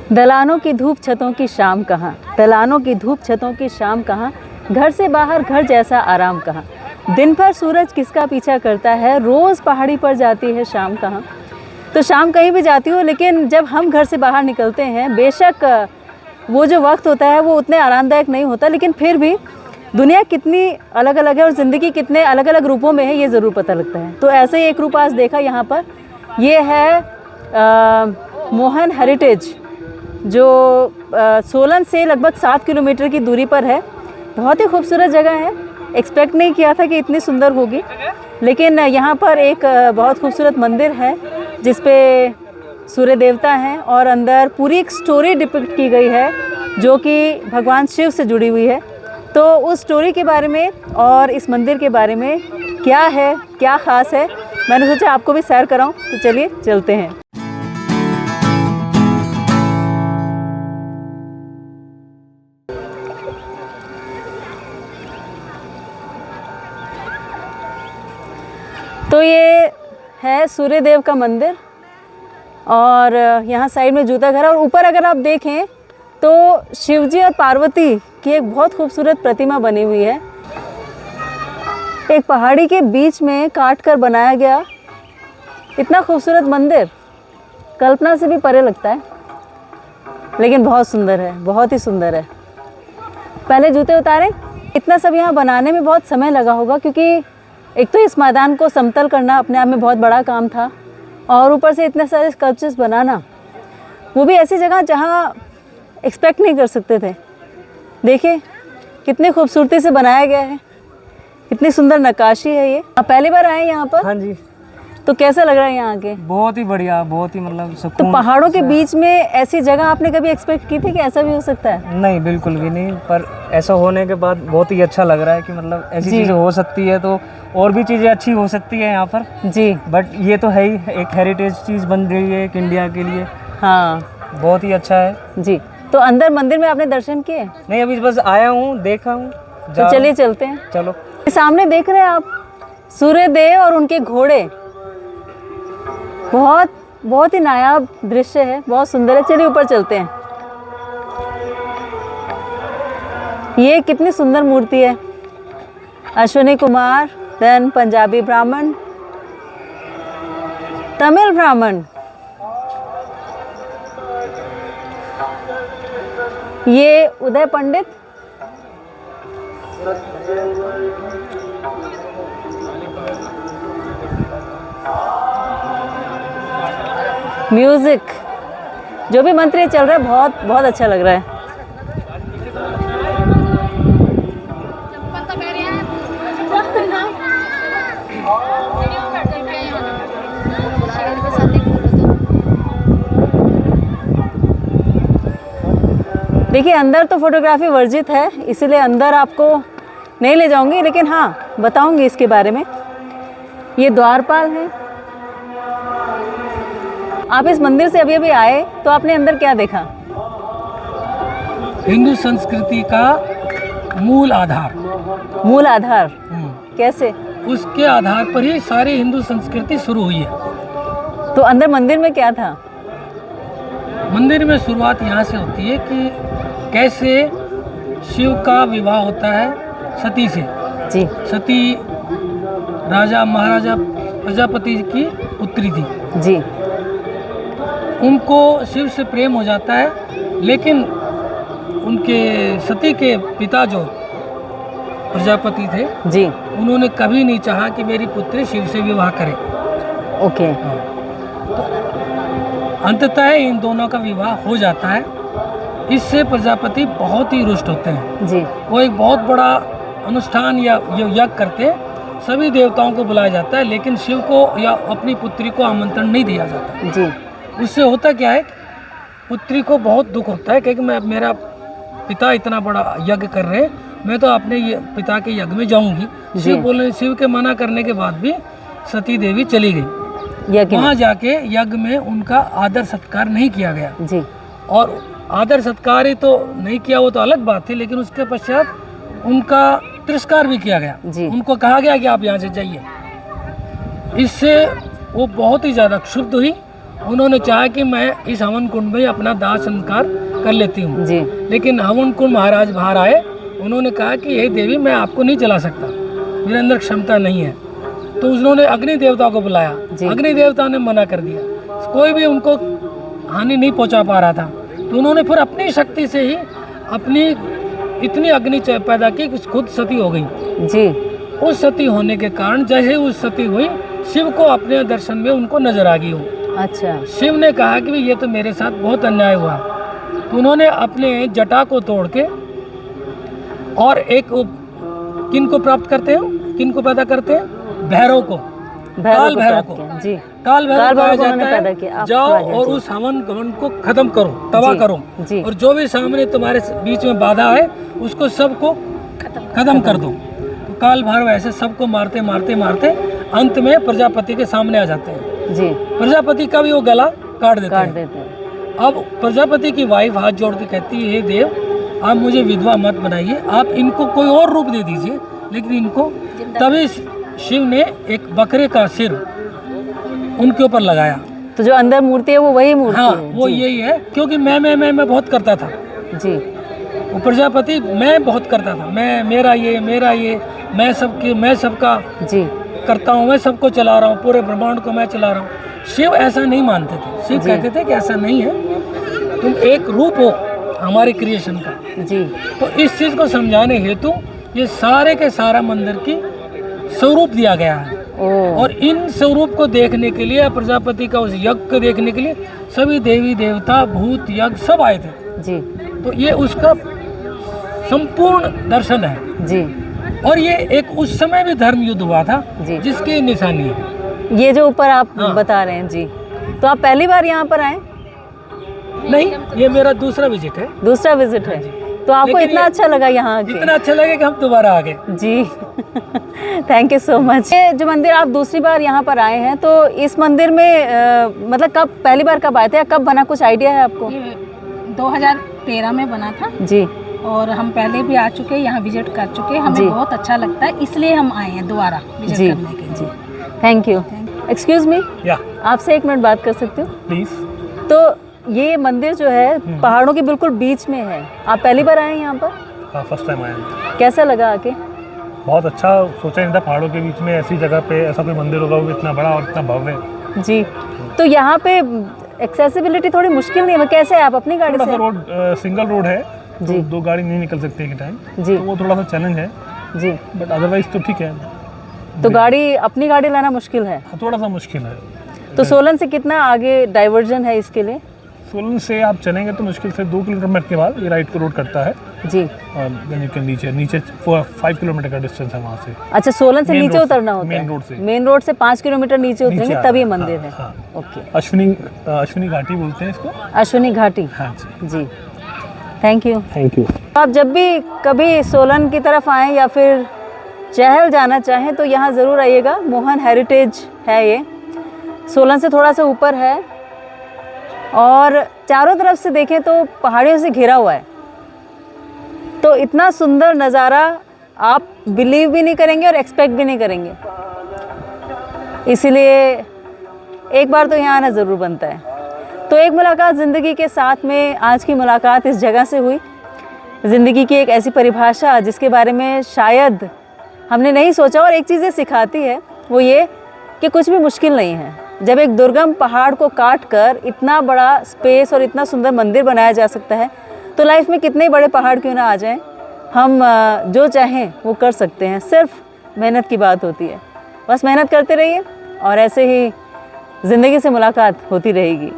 दलानों की धूप छतों की शाम कहाँ, दलानों की धूप छतों की शाम कहाँ, घर से बाहर घर जैसा आराम कहाँ। दिन भर सूरज किसका पीछा करता है, रोज़ पहाड़ी पर जाती है शाम कहाँ। तो शाम कहीं भी जाती हो, लेकिन जब हम घर से बाहर निकलते हैं, बेशक वो जो वक्त होता है वो उतने आरामदायक नहीं होता, लेकिन फिर भी दुनिया कितनी अलग अलग है और ज़िंदगी कितने अलग अलग रूपों में है ये ज़रूर पता लगता है। तो ऐसे ही एक रूप आज देखा यहाँ पर, ये है मोहन हेरिटेज, जो सोलन से लगभग 7 किलोमीटर की दूरी पर है। बहुत ही खूबसूरत जगह है, एक्सपेक्ट नहीं किया था कि इतनी सुंदर होगी। लेकिन यहाँ पर एक बहुत खूबसूरत मंदिर है जिस पे सूर्य देवता हैं और अंदर पूरी एक स्टोरी डिपिक्ट की गई है जो कि भगवान शिव से जुड़ी हुई है। तो उस स्टोरी के बारे में और इस मंदिर के बारे में क्या है, क्या ख़ास है, मैंने सोचा आपको भी सैर कराऊं। तो चलिए चलते हैं। तो ये है सूर्य देव का मंदिर और यहाँ साइड में जूता घर है और ऊपर अगर आप देखें तो शिवजी और पार्वती की एक बहुत खूबसूरत प्रतिमा बनी हुई है। एक पहाड़ी के बीच में काट कर बनाया गया इतना खूबसूरत मंदिर कल्पना से भी परे लगता है, लेकिन बहुत सुंदर है, बहुत ही सुंदर है। पहले जूते उतारे। इतना सब यहाँ बनाने में बहुत समय लगा होगा, क्योंकि एक तो इस मैदान को समतल करना अपने आप में बहुत बड़ा काम था और ऊपर से इतने सारे स्कल्पचर्स बनाना, वो भी ऐसी जगह जहाँ एक्सपेक्ट नहीं कर सकते थे। देखिए कितनी खूबसूरती से बनाया गया है, कितनी सुंदर नक्काशी है ये। आप पहली बार आए यहाँ पर? हाँ जी। तो कैसा लग रहा है यहाँ आके? बहुत ही बढ़िया, बहुत ही मतलब तो सुकून। पहाड़ों के बीच में ऐसी जगह आपने कभी एक्सपेक्ट की थी कि ऐसा भी हो सकता है? नहीं, बिल्कुल भी नहीं, पर ऐसा होने के बाद बहुत ही अच्छा लग रहा है कि मतलब ऐसी चीज़ें हो सकती है, तो और भी चीज़ें अच्छी हो सकती है यहाँ पर जी। बट ये तो है ही, एक हेरिटेज चीज़ बन रही है एक इंडिया के लिए। हाँ, बहुत ही अच्छा है जी। तो अंदर मंदिर में आपने दर्शन किए? नहीं, अभी बस आया हूँ, देखा हूँ। तो चलिए चलते हैं। चलो। सामने देख रहे हैं आप सूर्य देव और उनके घोड़े, बहुत ही नायाब दृश्य है, बहुत सुंदर है। चलिए ऊपर चलते हैं। ये कितनी सुंदर मूर्ति है। अश्विनी कुमार, देन पंजाबी ब्राह्मण, तमिल ब्राह्मण, ये उदय पंडित, म्यूजिक, जो भी मंत्र ये चल रहा है बहुत बहुत अच्छा लग रहा है। देखिए अंदर तो फोटोग्राफी वर्जित है, इसीलिए अंदर आपको नहीं ले जाऊंगी, लेकिन हाँ बताऊंगी इसके बारे में। ये द्वारपाल हैं। आप इस मंदिर से अभी अभी आए तो आपने अंदर क्या देखा? हिंदू संस्कृति का मूल आधार। मूल आधार कैसे? उसके आधार पर ही सारी हिंदू संस्कृति शुरू हुई है। तो अंदर मंदिर में क्या था? मंदिर में शुरुआत यहाँ से होती है कि कैसे शिव का विवाह होता है सती से। जी। सती राजा महाराजा प्रजापति की पुत्री थी। जी। उनको शिव से प्रेम हो जाता है, लेकिन उनके सती के पिता जो प्रजापति थे जी, उन्होंने कभी नहीं चाहा कि मेरी पुत्री शिव से विवाह करे। ओके। तो अंततः इन दोनों का विवाह हो जाता है। इससे प्रजापति बहुत ही रुष्ट होते हैं। जी। वो एक बहुत बड़ा अनुष्ठान या यज्ञ करते, सभी देवताओं को बुलाया जाता है, लेकिन शिव को या अपनी पुत्री को आमंत्रण नहीं दिया जाता। जी। उससे होता क्या है, पुत्री को बहुत दुख होता है, क्योंकि मैं मेरा पिता इतना बड़ा यज्ञ कर रहे हैं, मैं तो अपने पिता के यज्ञ में जाऊंगी। शिव के मना करने के बाद भी सती देवी चली गई। वहाँ जाके यज्ञ में उनका आदर सत्कार नहीं किया गया। जी। और आदर सत्कार ही तो नहीं किया, वो तो अलग बात थी, लेकिन उसके पश्चात उनका तिरस्कार भी किया गया। जी। उनको कहा गया कि आप यहाँ से जाइए। इससे वो बहुत ही ज़्यादा क्षुब्ध हुई उन्होंने चाहा कि मैं इस हवन कुंड में अपना दाह संस्कार कर लेती हूँ। जी लेकिन हवन कुंड महाराज बाहर आए, उन्होंने कहा कि हे देवी, मैं आपको नहीं जला सकता, मेरे अंदर क्षमता नहीं है। तो उन्होंने अग्नि देवता को बुलाया, अग्नि देवता ने मना कर दिया, कोई भी उनको हानि नहीं पहुंचा पा रहा था। तो उन्होंने फिर अपनी शक्ति से ही अपनी इतनी अग्नि पैदा की कि खुद सती हो गई। जी उस सती होने के कारण जैसे उस सती हुई, शिव को अपने दर्शन में उनको नजर आ गई हो। अच्छा शिव ने कहा कि ये तो मेरे साथ बहुत अन्याय हुआ। तो उन्होंने अपने जटा को तोड़ के और एक किन को प्राप्त करते हैं, किन को पैदा करते हैं, भैरव को, काल भैरव को। जी काल भैरव कहा को उन्होंने जाता पैदा है, किया। जाओ और उस हवन गवन को खत्म करो, तबाह करो, जी। और जो भी सामने तुम्हारे बीच में बाधा है उसको सबको खत्म कर दो। तो काल भैरव ऐसे सबको मारते मारते मारते अंत में प्रजापति के सामने आ जाते हैं। जी प्रजापति का भी वो गला काट देते काट हैं। देते हैं। अब प्रजापति की वाइफ हाथ जोड़ के कहती है, हे देव, आप मुझे विधवा मत बनाइए, आप इनको कोई और रूप दे दीजिए, लेकिन इनको। तभी शिव ने एक बकरे का सिर उनके ऊपर लगाया। तो जो अंदर मूर्ति है वो वही मूर्ति हाँ, है। वो जी। यही है, क्योंकि मैं बहुत करता था। जी वो प्रजापति मैं बहुत करता था, मेरा ये, मैं सबका जी करता हूँ, मैं सबको चला रहा हूँ, पूरे ब्रह्मांड को मैं चला रहा हूँ। शिव ऐसा नहीं मानते थे। शिव कहते थे कि ऐसा नहीं है, तुम एक रूप हो हमारे क्रिएशन का। जी तो इस चीज़ को समझाने हेतु ये सारे के सारा मंदिर की स्वरूप दिया गया है। ओ और इन स्वरूप को देखने के लिए, प्रजापति का उस यज्ञ को देखने के लिए सभी देवी देवता, भूत, यज्ञ सब आए थे। जी तो ये उसका संपूर्ण दर्शन है। जी और ये एक उस समय भी धर्म युद्ध हुआ था, जी। जिसकी निशानी है। ये जो ऊपर आप हाँ। बता रहे हैं। जी तो आप पहली बार यहाँ पर आए? नहीं, ये मेरा दूसरा विजिट है। दूसरा विजिट है। तो आपको लेकिन इतना ये- अच्छा लगा यहाँ आके? इतना अच्छा लगे कि हम दोबारा आ गए। जी थैंक यू सो मच। ये जो मंदिर आप दूसरी बार यहाँ पर आए हैं, तो इस मंदिर में मतलब कब पहली बार कब आए थे या कब बना, कुछ आइडिया है आपको? ये 2013 में बना था जी और हम पहले भी आ चुके हैं, यहाँ विजिट कर चुके हैं, जी। हमें बहुत अच्छा लगता है, इसलिए हम आए हैं दोबारा विजिट जी करने के लिए। जी थैंक यू। एक्सक्यूज मी, या आपसे एक मिनट बात कर सकती हूँ? प्लीज। तो ये मंदिर जो है पहाड़ों के बिल्कुल बीच में है, आप पहली बार आए हैं यहाँ पर? हाँ, फर्स्ट टाइम आया हूँ। कैसा लगा आके? बहुत अच्छा, सोचा नहीं था पहाड़ों के बीच में ऐसी जगह पे ऐसा कोई मंदिर होगा वो इतना बड़ा और इतना भव्य। जी तो यहाँ पे एक्सेसिबिलिटी थोड़ी मुश्किल नहीं है, कैसे है, आप अपनी गाड़ी थोड़ा सा से? रोड सिंगल रोड है, जी। तो दो गाड़ी नहीं निकल सकते एक टाइम, जी तो वो थोड़ा सा चैलेंज है, जी बट अदरवाइज तो ठीक है। तो गाड़ी, अपनी गाड़ी लाना मुश्किल है। हाँ, थोड़ा सा मुश्किल है। तो सोलन से कितना आगे डाइवर्जन है इसके लिए? सोलन से आप चलेंगे तो मुश्किल से 2 किलोमीटर के बाद ये राइट को रोड करता है, जी और देन यू कैन नीचे 5 किलोमीटर का डिस्टेंस है वहाँ से। अच्छा, सोलन से Main नीचे road उतरना से, होता main है? road से। मेन रोड से 5 किलोमीटर नीचे उतरेंगे नीचे तभी आना, मंदिर है। हाँ। ओके, अश्विनी घाटी बोलते हैं इसको। अश्विनी घाटी। हाँ जी, जी थैंक यू। Thank you. आप जब भी कभी सोलन की तरफ आएँ या फिर चहल जाना चाहें तो यहाँ ज़रूर आइएगा। मोहन हेरिटेज है ये, सोलन से थोड़ा सा ऊपर है और चारों तरफ से देखें तो पहाड़ियों से घिरा हुआ है। तो इतना सुंदर नज़ारा आप बिलीव भी नहीं करेंगे और एक्सपेक्ट भी नहीं करेंगे, इसीलिए एक बार तो यहाँ आना ज़रूर बनता है। तो एक मुलाकात ज़िंदगी के साथ में, आज की मुलाकात इस जगह से हुई। ज़िंदगी की एक ऐसी परिभाषा जिसके बारे में शायद हमने नहीं सोचा, और एक चीज़ ये सिखाती है वो ये कि कुछ भी मुश्किल नहीं है। जब एक दुर्गम पहाड़ को काट कर इतना बड़ा स्पेस और इतना सुंदर मंदिर बनाया जा सकता है, तो लाइफ में कितने बड़े पहाड़ क्यों ना आ जाएं, हम जो चाहें वो कर सकते हैं। सिर्फ मेहनत की बात होती है, बस मेहनत करते रहिए और ऐसे ही ज़िंदगी से मुलाकात होती रहेगी।